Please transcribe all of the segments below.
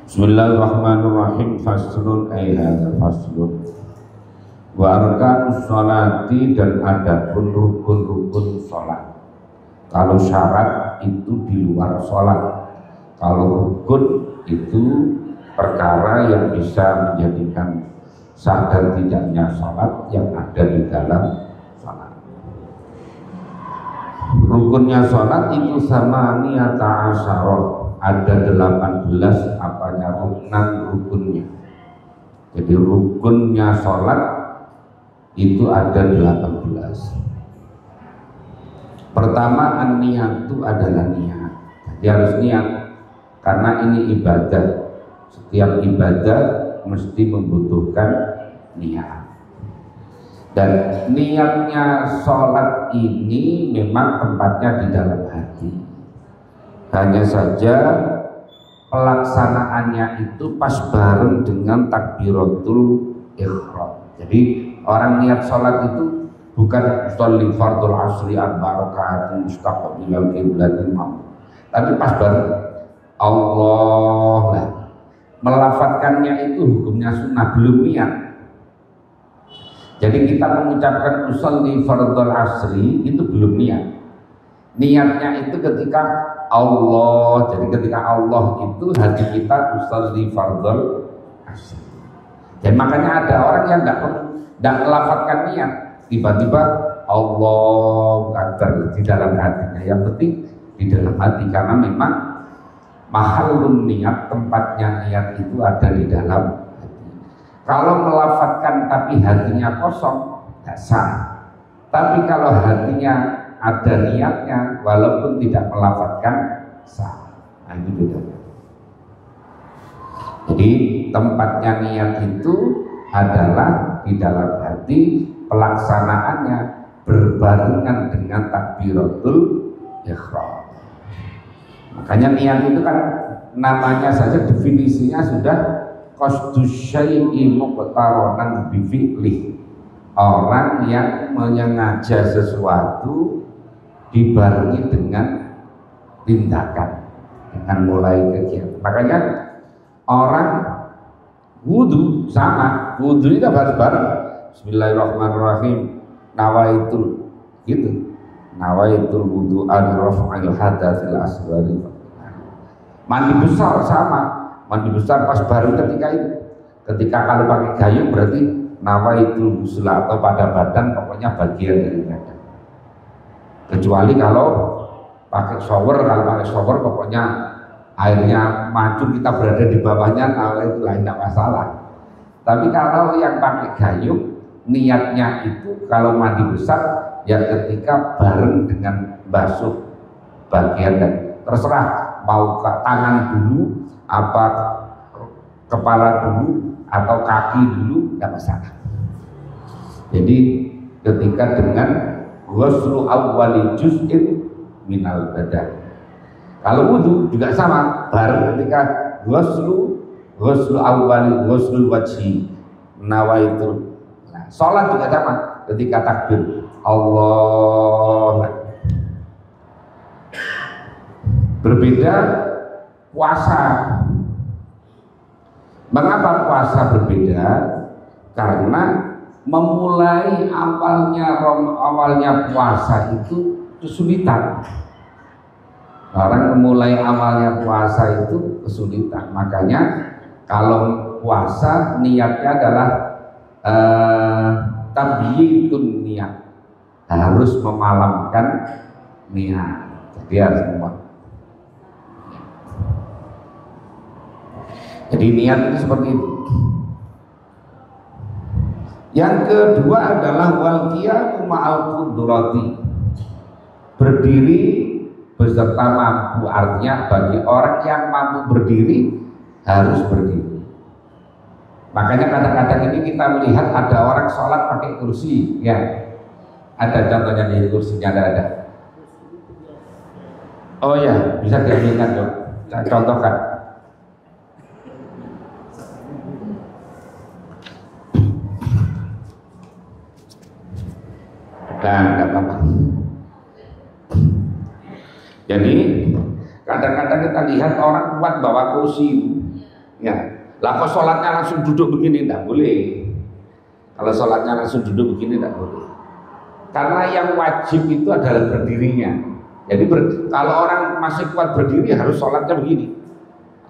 Bismillahirrahmanirrahim. Faslun hadza faslun. Wa arkanus sholati, dan adapun rukun-rukun sholat. Kalau syarat itu di luar sholat, kalau rukun itu perkara yang bisa menjadikan sah dan tidaknya sholat yang ada di dalam sholat. Rukunnya sholat itu sama niyata asyarah, ada 18 apanya rukunnya. Jadi rukunnya sholat itu ada 18. Pertama, an-niyat itu adalah niat. Jadi harus niat, karena ini ibadah. Setiap ibadah mesti membutuhkan niat. Dan niatnya sholat ini memang tempatnya di dalam hati. Hanya saja pelaksanaannya itu pas bareng dengan takbiratul ihram. Jadi orang niat sholat itu bukan sholli fardul asri arba rakaat mustaqbilal qiblatil imam, tapi pas bareng Allah lah. Melafatkannya itu hukumnya sunnah, belum niat. Jadi kita mengucapkan sholli fardul asri itu belum niat. Niatnya itu ketika Allah. Jadi ketika Allah itu hati kita sholli fardul asri. Dan makanya ada orang yang tidak melafatkan niat, tiba-tiba Allah Akbar di dalam hatinya. Yang penting di dalam hati, karena memang mahalun niat, tempatnya niat itu ada di dalam hati. Kalau melafatkan tapi hatinya kosong, tidak sah. Tapi kalau hatinya ada niatnya, walaupun tidak melafatkan, sah. Nah, itu bedanya. Jadi tempatnya niat itu adalah di dalam hati, pelaksanaannya berbarengan dengan takbiratul ihram. Makanya niat itu kan namanya saja, definisinya sudah qasdus syai'i muqtaronan bi fi'lih. Orang yang menyengaja sesuatu dibarengi dengan tindakan, dengan mulai kegiatan. Makanya orang wudu sama, wudu itu harus bareng. Bismillahirrahmanirrahim, nawaitul gitu, nawaitul wudu an raf'il hadatsil asghari. Mandi besar sama, mandi besar pas baru ketika itu. Ketika kalau pakai gayung berarti nawaitul ghusl, atau pada badan, pokoknya bagian dari badan. Kecuali kalau pakai shower, pokoknya airnya maju, kita berada di bawahnya, nah itu lain, tidak masalah. Tapi kalau yang pakai gayung, niatnya itu kalau mandi besar ya ketika bareng dengan basuh bagian, dan terserah mau ke tangan dulu, apa kepala dulu, atau kaki dulu, tidak masalah. Jadi ketika dengan ghuslu awwali juz'in minal badan. Kalau wudu juga sama, bareng ketika ghuslu awwali ghuslul wajhi nawaitul. Nah, sholat juga sama, ketika takbir Allah. Berbeda puasa. Mengapa puasa berbeda? Karena memulai awalnya puasa itu kesulitan. Orang memulai awalnya puasa itu kesulitan. Makanya kalau puasa niatnya adalah tabyitun niat, harus memalamkan niat. Jadi harus memalamkan. Jadi niat itu seperti itu. Yang kedua adalah wal qiyamu ma'al qudrati, berdiri beserta mampu. Artinya bagi orang yang mampu berdiri harus berdiri. Makanya kadang-kadang ini kita melihat ada orang sholat pakai kursi, ya. Ada contohnya di kursinya, ada. Oh ya, bisa diambilkan dong. Saya contohkan. Nah, enggak apa-apa. Jadi kadang-kadang kita lihat orang kuat bawa kursi, Ya, lah kok sholatnya langsung duduk begini tidak boleh. Kalau sholatnya langsung duduk begini tidak boleh. Karena yang wajib itu adalah berdirinya. Jadi kalau orang masih kuat berdiri harus sholatnya begini.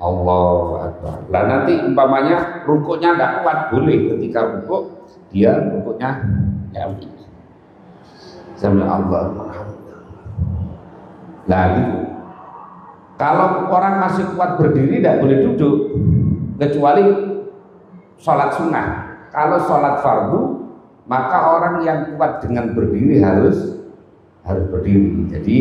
Allahu Akbar. Lah nanti umpamanya rukuknya tidak kuat boleh ketika rukuk dia rukuknya ya begini. Sami Allah. Nah gitu. Kalau orang masih kuat berdiri tidak boleh duduk kecuali sholat sunnah. Kalau sholat fardu maka orang yang kuat dengan berdiri harus berdiri. Jadi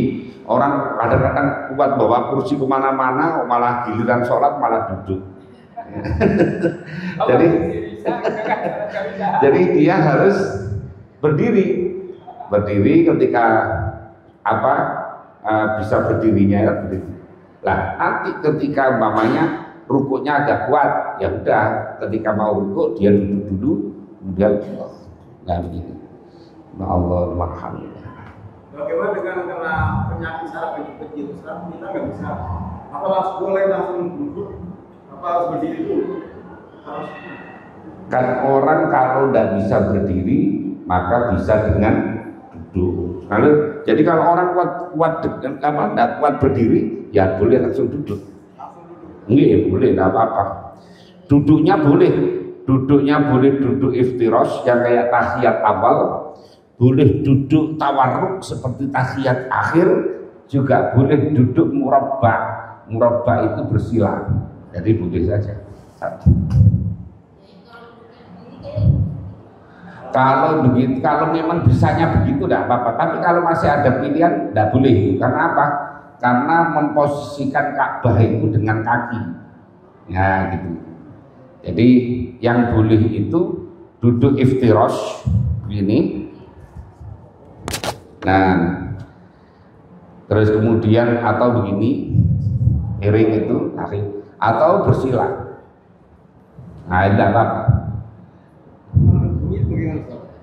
orang kadang-kadang kuat bawa kursi kemana-mana, malah giliran sholat malah duduk. jadi dia harus berdiri ketika bisa berdirinya ya berdiri. Lah nanti ketika umpamanya rukuknya agak kuat, ya udah ketika mau rukuk dia duduk dulu, kemudian nggak begini. Allah alhamdulillah. Bagaimana dengan kena penyakit saraf kecil? Sekarang kita nggak bisa. Apa langsung boleh langsung duduk? Apa harus berdiri dulu? Kan orang kalau tidak bisa berdiri maka bisa dengan duduk. Jadi kalau orang kuat dengan tidak kuat berdiri, ya boleh langsung duduk. Iya boleh, tidak apa-apa. Duduknya boleh duduk iftirosh yang kayak tahiyat awal, boleh duduk tawarruk seperti tahiyat akhir, juga boleh duduk murabba itu bersila. Jadi boleh saja. Kalau begitu, kalau memang bisanya begitu tidak apa-apa. Tapi kalau masih ada pilihan tidak boleh. Karena apa? Karena memposisikan Ka'bah itu dengan kaki. Ya gitu. Jadi yang boleh itu duduk iftirosh begini. Nah, terus kemudian atau begini, miring itu, atau bersila. Nah, tidak apa-apa.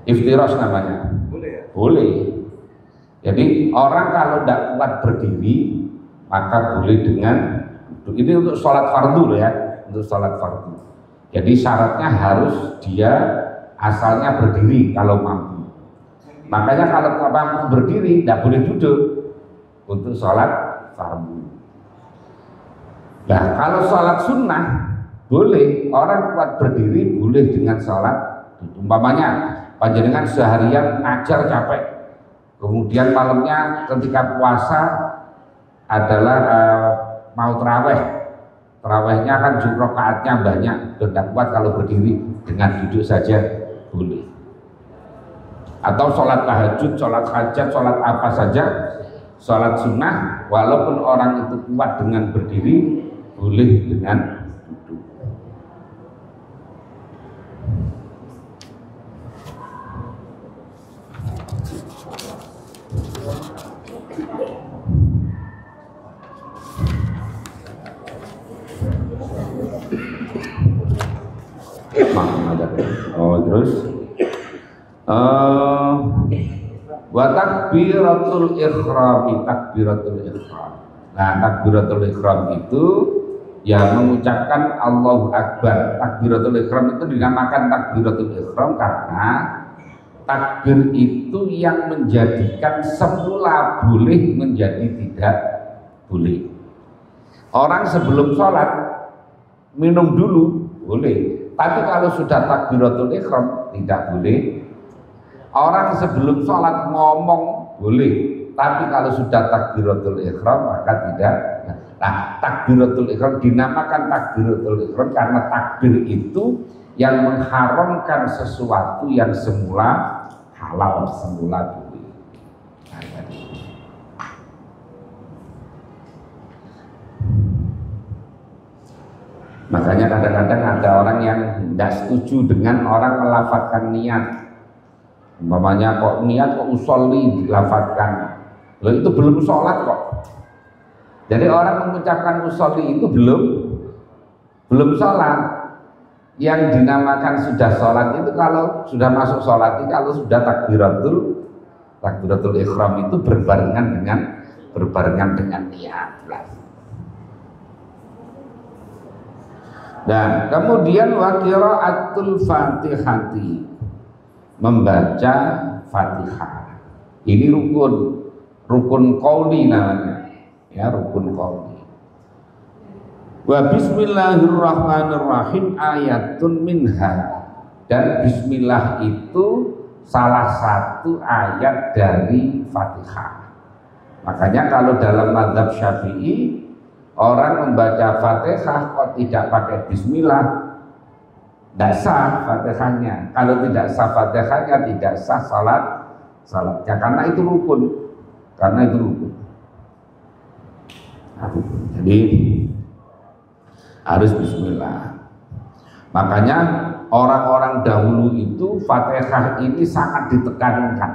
Iftirosh namanya. Boleh ya? Boleh. Jadi orang kalau tidak kuat berdiri maka boleh dengan duduk. Ini untuk sholat fardu loh ya, untuk sholat fardu. Jadi syaratnya harus dia asalnya berdiri kalau mampu. Makanya kalau mampu berdiri tidak boleh duduk untuk sholat fardu. Nah kalau sholat sunnah boleh, orang kuat berdiri boleh dengan sholat duduk. Umpamanya panjenengan seharian ngajar capek, kemudian malamnya ketika puasa adalah mau terawihnya kan jumlah rakaatnya banyak, tidak kuat kalau berdiri, dengan duduk saja boleh. Atau sholat tahajud, sholat hajat, sholat apa saja, sholat sunnah, walaupun orang itu kuat dengan berdiri, boleh dengan duduk. Terus wa takbiratul ihram. Nah, takbiratul ihram itu ya mengucapkan Allahu Akbar. Takbiratul ihram itu dinamakan takbiratul ihram karena takbir itu yang menjadikan semula boleh menjadi tidak boleh. Orang sebelum sholat minum dulu boleh, tapi kalau sudah takbiratul ihram tidak boleh. Orang sebelum sholat ngomong boleh, tapi kalau sudah takbiratul ihram maka tidak. Nah, takbiratul ihram dinamakan takbiratul ihram karena takbir itu yang mengharamkan sesuatu yang semula halal, semula boleh. Makanya kadang-kadang ada orang yang tidak setuju dengan orang melafadzkan niat. Umpamanya kok niat kok usolli dilafatkan, loh itu belum sholat kok. Jadi orang mengucapkan usolli itu belum sholat. Yang dinamakan sudah sholat itu kalau sudah masuk sholat, itu kalau sudah takbiratul ihram itu berbarengan dengan niat. Dan kemudian wa qiraatul Fatihati, membaca Fatihah. Ini rukun qauli namanya. Ya, rukun qauli. Wa bismillahirrahmanirrahim ayatun minha, dan bismillah itu salah satu ayat dari Fatihah. Makanya kalau dalam mazhab Syafi'i, orang membaca Fatihah kok tidak pakai bismillah, tidak sah Fatihahnya. Kalau tidak sah Fatihahnya, tidak sah salatnya, karena itu rukun. Jadi harus bismillah. Makanya orang-orang dahulu itu Fatihah ini sangat ditekankan.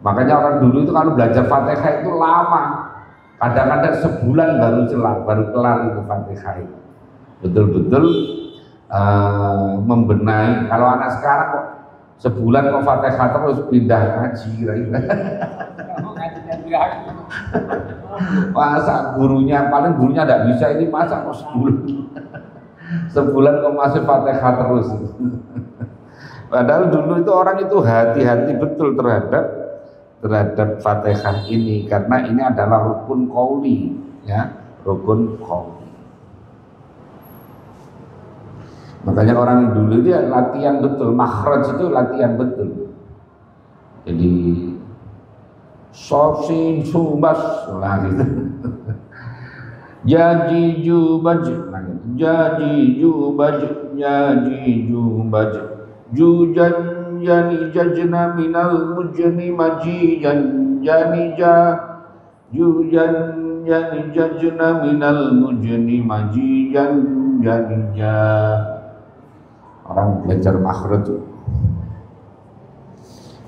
Makanya orang dulu itu kalau belajar Fatihah itu lama. Kadang-kadang sebulan baru kelar itu Fatihah itu. Betul-betul membenahi. Kalau anak sekarang kok sebulan kok Fatihah terus pindah ngaji. Masa gurunya tidak bisa ini, masa kok sebulan kok masih Fatihah terus. Padahal dulu itu orang itu hati-hati betul terhadap Fatihah ini, karena ini adalah rukun qauli, ya, rukun qauli. Makanya orang dulu dia latihan betul, makhraj itu latihan betul. Jadi sosin subas lah gitu. Jadi jubaj, jujan jani jajna minal mujni majijan janija, jujan jani jajna minal mujni majijan janija. Orang belajar makhraj itu.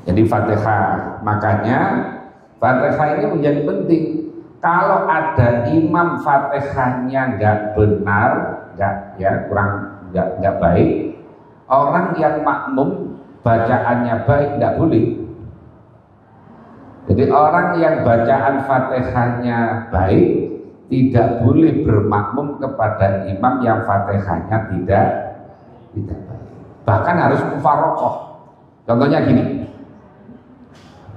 Jadi Fatihah, makanya Fatihah ini menjadi penting. Kalau ada imam Fatihahnya nggak benar, nggak baik, orang yang makmum bacaannya baik nggak boleh. Jadi orang yang bacaan Fatihahnya baik tidak boleh bermakmum kepada imam yang Fatihahnya tidak baik. Bahkan harus mufaroqah. Contohnya gini,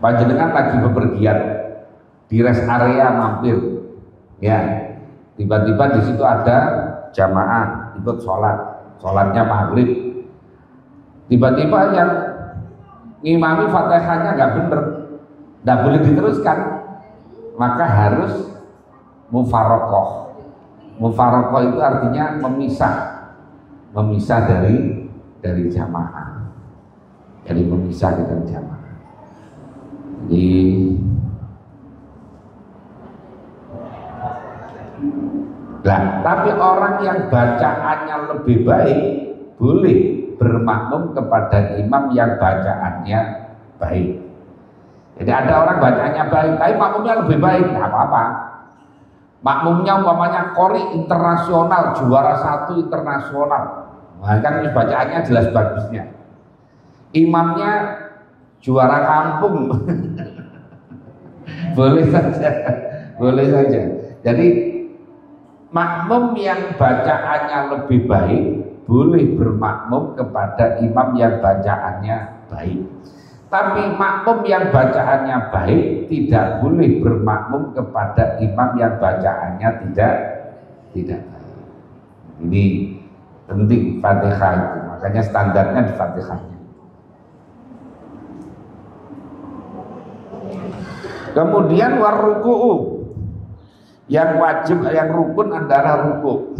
panjenengan lagi bepergian di rest area mampir, ya, tiba-tiba di situ ada jamaah ikut sholatnya maghrib. Tiba-tiba yang ngimami Fatihahnya nggak bener, nggak boleh diteruskan, maka harus mufaroqah. Mufaroqah itu artinya memisah dari jamaah. Jadi memisah dari jamaah. Jadi tapi orang yang bacaannya lebih baik boleh bermakmum kepada imam yang bacaannya baik. Jadi ada orang bacaannya baik, tapi makmumnya lebih baik, nggak apa-apa. Makmumnya umpamanya qori internasional, juara 1 internasional, nah, kan bacaannya jelas bagusnya. Imamnya juara kampung, boleh saja. Jadi makmum yang bacaannya lebih baik boleh bermakmum kepada imam yang bacaannya baik. Tapi makmum yang bacaannya baik tidak boleh bermakmum kepada imam yang bacaannya tidak baik. Ini penting Fatihah itu, makanya standarnya di Fatihahnya. Kemudian warruku'u, yang wajib, yang rukun adalah ruku'.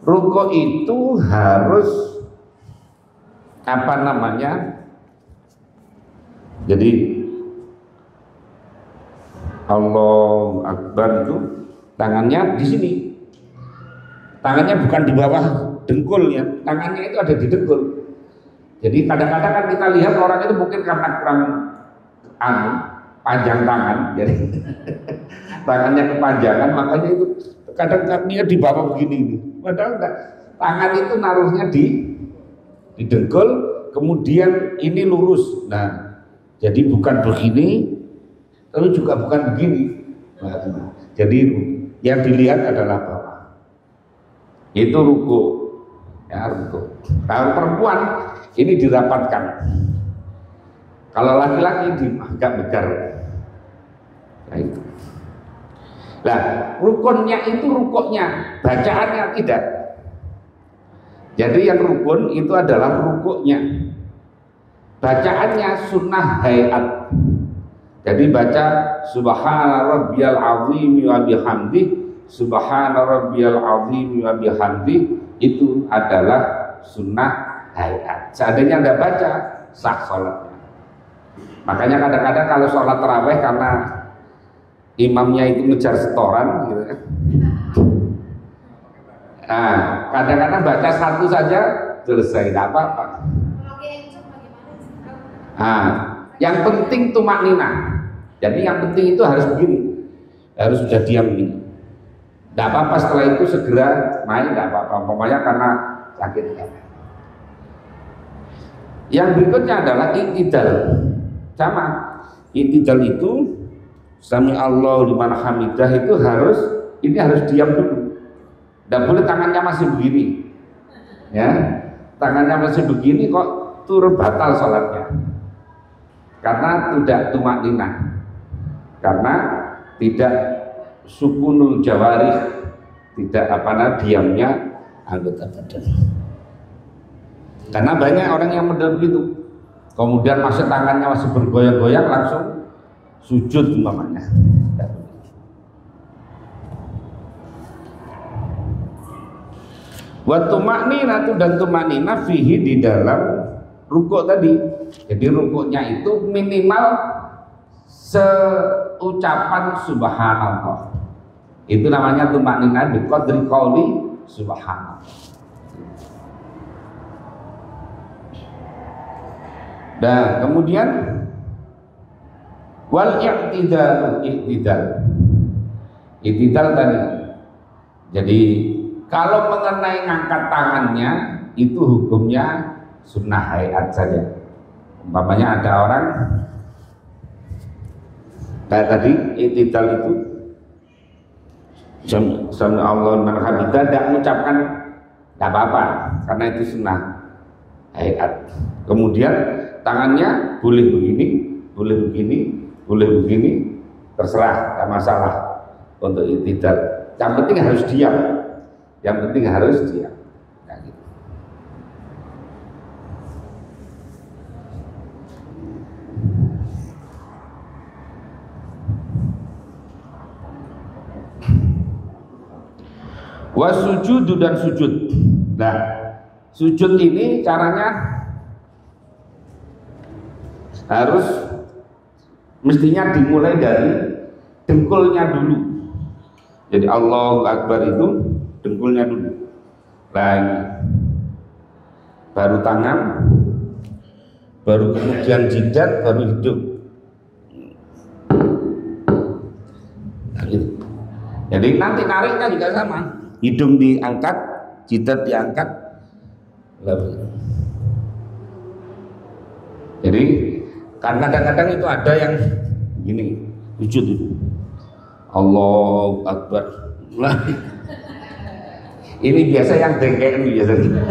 Ruku' itu harus apa namanya? Jadi Allahu Akbar itu tangannya di sini. Tangannya bukan di bawah dengkul ya. Tangannya itu ada di dengkul. Jadi kadang-kadang kan kita lihat orang itu mungkin karena kurang panjang tangan, jadi tangannya kepanjangan, makanya itu kadang kakinya di bawah begini. Padahal enggak. Tangan itu naruhnya di dengkul, kemudian ini lurus. Nah, jadi bukan begini, tapi juga bukan begini. Nah, jadi yang dilihat adalah bawah. Itu ruku. Ya, ruku. Kalau perempuan ini dirapatkan. Kalau laki-laki agak begar. Nah itu. Nah, rukunnya itu rukuknya, bacaannya tidak. Jadi yang rukun itu adalah rukuknya. Bacaannya sunnah hayat. Jadi baca subhana rabbiyal azim wa bihamdi, subhana rabbiyal azim wa bihamdi, itu adalah sunnah hayat. Seandainya tidak baca, sah sholatnya. Makanya kadang-kadang kalau sholat tarawih karena imamnya itu ngejar setoran gitu kan. Nah, kadang-kadang baca satu saja selesai, tidak apa-apa. Nah, yang penting tumak nina. Jadi yang penting itu harus begini, harus sudah diam ini. Tidak apa-apa setelah itu segera main, tidak apa-apa. Pokoknya karena sakit. Yang berikutnya adalah i'tidal. Sama, i'tidal itu sami Allah liman hamidah itu harus diam dulu. Tidak boleh tangannya masih begini, ya, tangannya masih begini kok turun batal sholatnya, karena tidak tumak ninah, karena tidak sukunul jawarih, tidak diamnya anggota badan. Karena banyak orang yang model begitu, kemudian masih tangannya masih bergoyang-goyang langsung sujud umpamanya. Wa tumakninatu dan tumakninah fihi di dalam rukuk tadi. Jadi rukuknya itu minimal seucapan subhanallah. Itu namanya tumakninah bi qadri qauli subhanallah. Dan kemudian wal i'tidal tadi. Jadi kalau mengenai ngangkat tangannya itu hukumnya sunnah hayat saja. Umpamanya ada orang kayak tadi i'tidal itu sami Allah liman hamidah, tidak mengucapkan tidak apa-apa karena itu sunnah hayat. Kemudian tangannya boleh begini, boleh begini, boleh begini, terserah, tidak masalah untuk i'tidal. Yang penting harus diam. Yang penting harus diam. Nah, gitu. Wasujudu dan sujud. Nah, sujud ini caranya harus mestinya dimulai dari dengkulnya dulu. Jadi Allahu Akbar itu dengkulnya dulu, lagi baru tangan, baru kemudian jidat, baru hidung. Nah, gitu. Jadi nanti nariknya juga sama, hidung diangkat, jidat diangkat. Jadi kadang-kadang itu ada yang begini, sujud itu Allahu Akbar. Ini biasa yang dengken biasanya.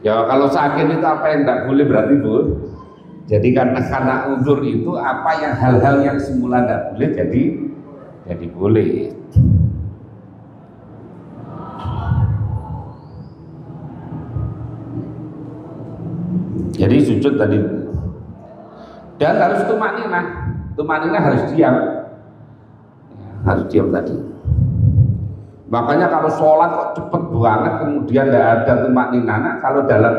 Ya kalau sakit itu apa yang tidak boleh berarti Bu. Jadi karena uzur itu apa yang hal-hal yang semula tidak boleh jadi boleh. Jadi sujud tadi dan harus tumakninah. Tumakninah harus diam, harus diam tadi. Makanya kalau sholat kok cepet banget kemudian tidak ada tumakninah, kalau dalam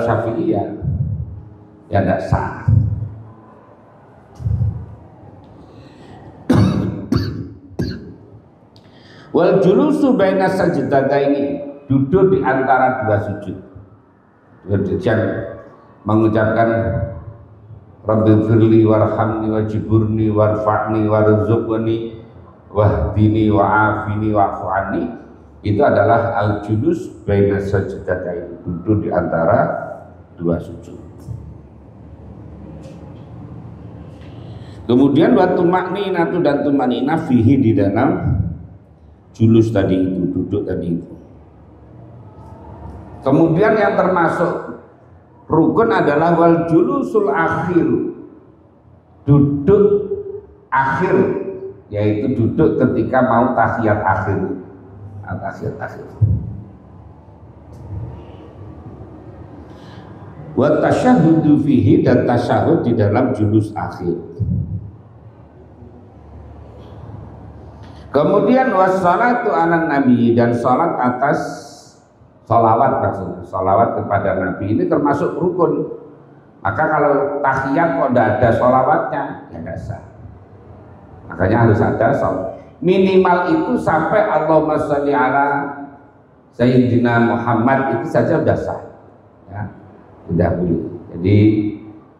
Syafi'i ya tidak sah. Wal julusu baina sajdataini, duduk di antara dua sujud. Yang mengucapkan Rabbi firli warhamni wajiburni warfa'ni warzuqni wahdini wa'afini wa'fu'ani, itu adalah al-julus baina sajdataini, duduk di antara dua sujud. Kemudian wa tumakninatu dan tumaknina fihi di dalam julus tadi itu, duduk tadi itu. Kemudian yang termasuk rukun adalah wal julusul akhir, duduk akhir, yaitu duduk ketika mau tahiyat akhir. Tahiyat akhir. Wa tasyahhudu fihi, dan tasyahud di dalam julus akhir. Kemudian wassalatu ala nabi, dan salat atas salawat, maksudnya salawat kepada nabi ini termasuk rukun. Maka kalau tahiyat kok tidak ada salawatnya ya nggak sah. Makanya harus ada salawat. Minimal itu sampai Allahumma sholli ala Sayyidina Muhammad itu saja sudah sah. Ya, sudah boleh. Jadi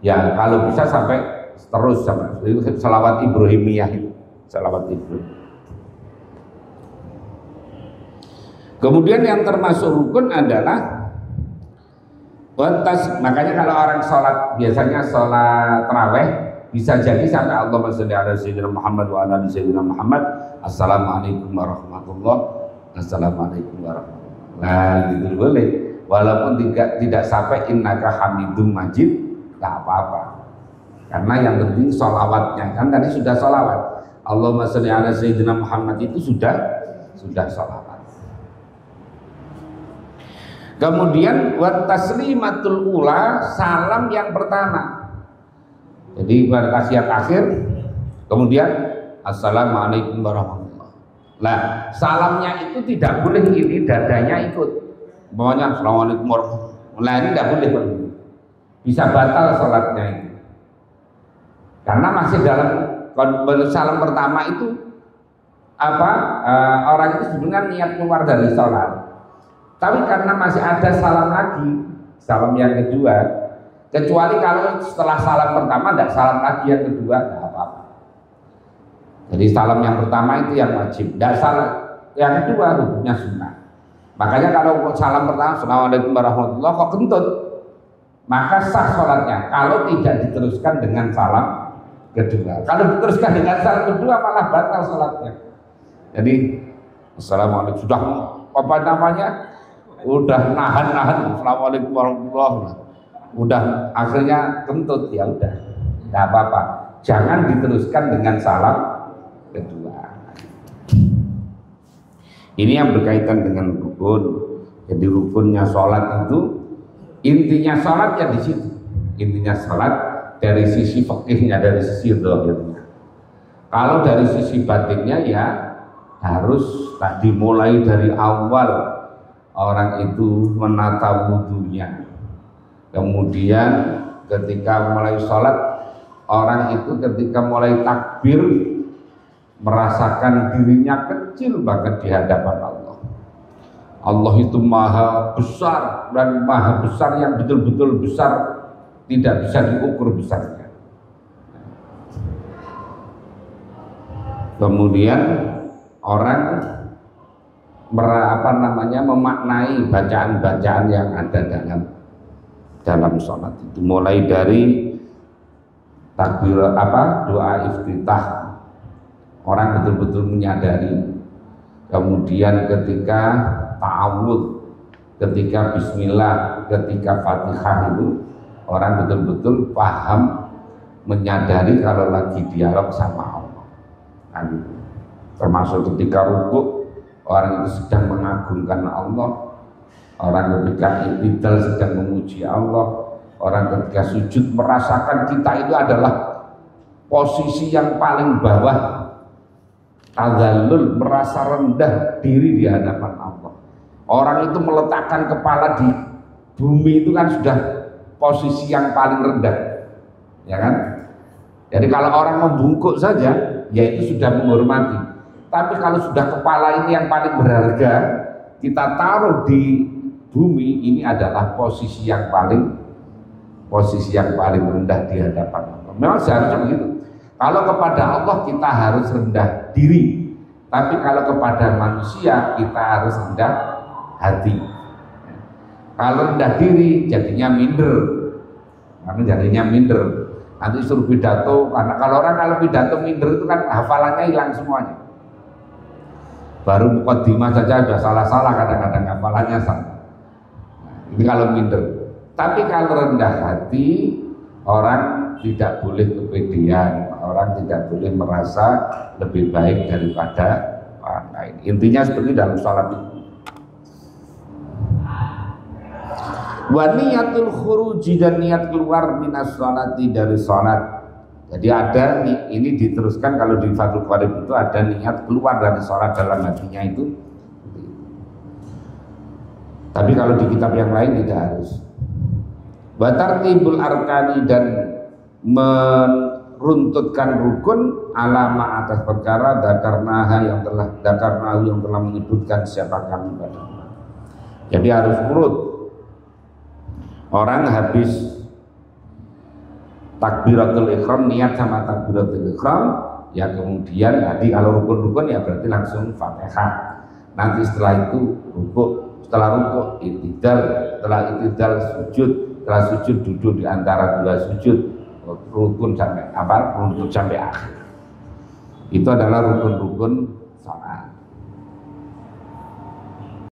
ya kalau bisa sampai terus sama itu salawat Ibrahimiyah itu, salawat Ibrahim. Kemudian yang termasuk rukun adalah makanya kalau orang sholat, biasanya sholat tarawih bisa jadi sampai Allahumma sholli ala Sayyidina Muhammad wa ala Sayyidina Muhammad, assalamualaikum warahmatullahi, assalamualaikum warahmatullahi. Nah gitu boleh, walaupun tidak sampai innaka hamidum majid, nggak apa-apa, karena yang penting sholawatnya, kan tadi sudah sholawat, Allahumma sholli ala Sayyidina Muhammad itu sudah sholawat. Kemudian wa taslimatul ula, salam yang pertama. Jadi pada tahiyat akhir, kemudian assalamualaikum warahmatullahi. Nah, salamnya itu tidak boleh ini dadanya ikut. Pokoknya assalamualaikum warahmatullahi. Nah, ini tidak boleh. Bisa batal salatnya itu. Karena masih dalam salam pertama itu orang itu sebenarnya niat keluar dari salat. Tapi karena masih ada salam lagi, salam yang kedua, kecuali kalau setelah salam pertama tidak salam lagi yang kedua, tidak apa-apa. Jadi salam yang pertama itu yang wajib, tidak salam yang kedua hukumnya sunnah. Makanya kalau salam pertama assalamualaikum warahmatullahi kok kentut, maka sah sholatnya. Kalau tidak diteruskan dengan salam kedua, kalau diteruskan dengan salam kedua malah batal sholatnya. Jadi assalamualaikum sudah apa namanya? Udah nahan assalamualaikum warahmatullahi, udah akhirnya kentut, ya udah nggak apa-apa, jangan diteruskan dengan salam kedua. Ini yang berkaitan dengan rukun. Jadi rukunnya sholat itu, intinya sholat ya di situ, intinya sholat dari sisi fikihnya, dari sisi zahirnya. Kalau dari sisi batinnya ya harus tadi mulai dari awal orang itu menata wudhunya, kemudian ketika mulai sholat, orang itu ketika mulai takbir merasakan dirinya kecil banget di hadapan Allah. Allah itu maha besar, dan maha besar yang betul-betul besar, tidak bisa diukur besarnya. Kemudian orang memaknai bacaan-bacaan yang ada dalam sholat itu, mulai dari takbir doa iftitah, orang betul-betul menyadari. Kemudian ketika ta'awudz, ketika bismillah, ketika fatihah itu orang betul-betul paham, menyadari kalau lagi dialog sama Allah. Nah, gitu. Termasuk ketika rukuk, orang itu sedang mengagungkan Allah, orang ketika i'tidal sedang memuji Allah, orang ketika sujud merasakan kita itu adalah posisi yang paling bawah, tadzallul, merasa rendah diri di hadapan Allah. Orang itu meletakkan kepala di bumi itu kan sudah posisi yang paling rendah, ya kan? Jadi kalau orang membungkuk saja, ya itu sudah menghormati. Tapi kalau sudah kepala ini yang paling berharga kita taruh di bumi, ini adalah posisi yang paling rendah di hadapan Allah. Memang seharusnya begitu. Kalau kepada Allah kita harus rendah diri, tapi kalau kepada manusia kita harus rendah hati. Kalau rendah diri jadinya minder, nanti suruh pidato, karena kalau pidato minder itu kan hafalannya hilang semuanya. Baru mukadimah saja sudah salah-salah, kadang-kadang hafalannya salah. Ini kalau minder. Tapi kalau rendah hati, orang tidak boleh kepedean, orang tidak boleh merasa lebih baik daripada orang lain. Intinya seperti dalam sholat itu. Wa niyatul khuruji, dan niat keluar minas sholati, dari sholat. Jadi ada, ini diteruskan kalau di Fathul Qarib itu ada niat keluar dari sholat dalam hatinya itu. Tapi kalau di kitab yang lain tidak harus. Wa tartibul arkani, dan meruntutkan rukun alama atas perkara yang telah menyebutkan siapa kami pada. Jadi harus urut. Orang habis takbiratul ihram, niat sama takbiratul ihram, ya kemudian tadi kalau rukun-rukun ya berarti langsung Fatihah. Nanti setelah itu rukuk, setelah rukuk i'tidal, setelah i'tidal sujud, setelah sujud duduk di antara dua sujud, rukun sampai akhir. Itu adalah rukun-rukun